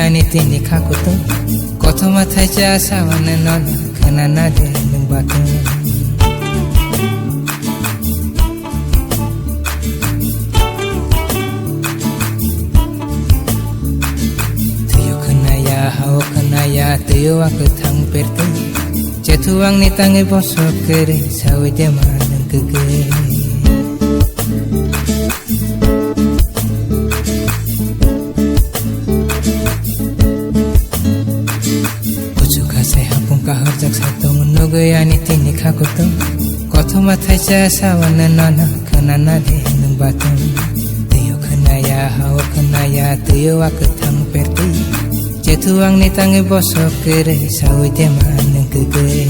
ani tini kakuto koto mathai cha sawana non khana na de nung batu tuyo khanaya hao khanaya tuyo ak thang pertu cethuang ni tangi bosok kere sawe de manang kege kahar jak satong nugayani tini kakuto koto mathai cha sawana nana khana na de nung batu tuyo khanaya hao khanaya tuyo ak thang perti cethuang ni tangi bosok kere sawe de manang kege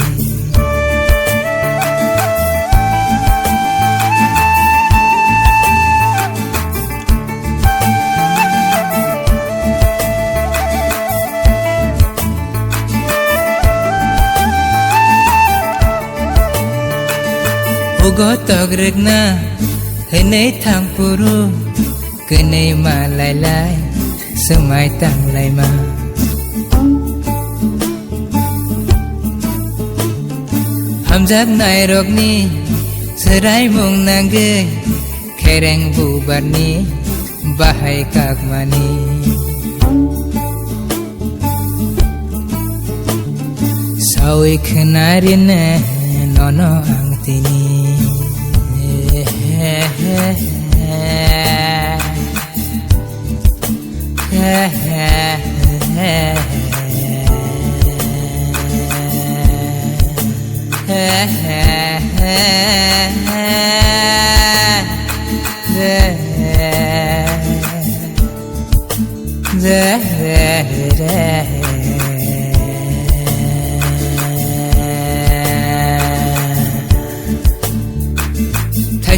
Ugo togrek na henei thang puru kenei ma lai lai semai tang lai ma hamjak nai rok ni serai mong nangge khereng bubar ni bahai kak mani sawi khnari ne nono ang tini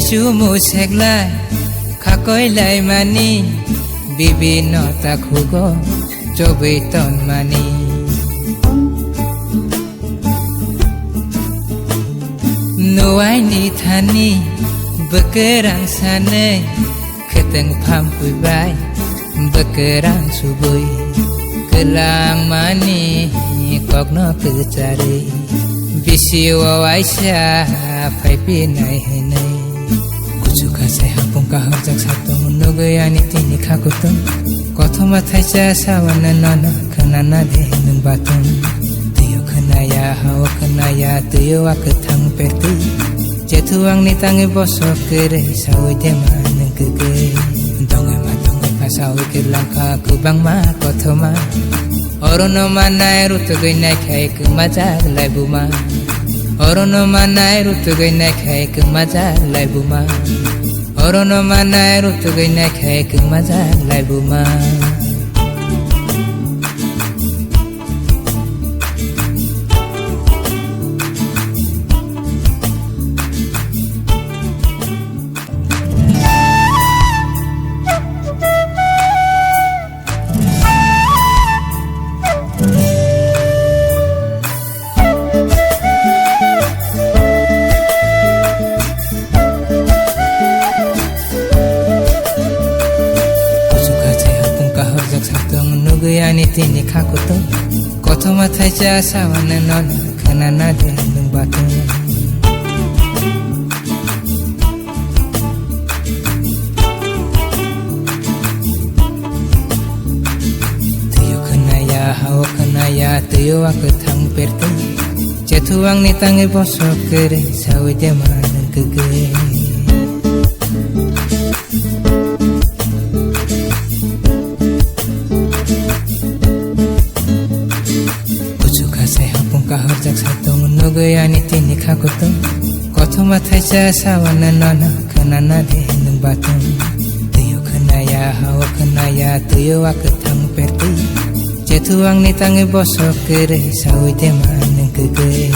Su mu seklai khakoi lai mani bibino takhugo chobai ton mani nuai ni thani bekerang sane keteng pham pui bai bekerang subui kelang mani kokno kecari bisi wawaisa phai pi nai henai suka sai hapung kahar jak satong nugayani tini kakuto koto mathai cha sawana nana khana na de nung batu tuyo khanaya hao khanaya tuyo ak thang perti cethuang ni tangi bosok kere sawe de manang kege dongai ka sawe ke langka kubang ma koto ma orono manai rutugai nai khai kumajak lai buma orono manai rutugai nai khai kumajak lai buma orono manai rutugai nai khai kumajak lai buma nugayani tini kakuto koto mathai cha sawana non khana na de nung batu tuyo khanaya hao khanaya tuyo ak thang perti cethuang ni tangi bosok kere sawe de manang kege kahar jak satong nugayani tini kakuto koto mathai cha sawana nana khana na de nung batu tuyo khanaya hao khanaya tuyo ak thang perti cethuang ni tangi bosok kere sawe de manang kege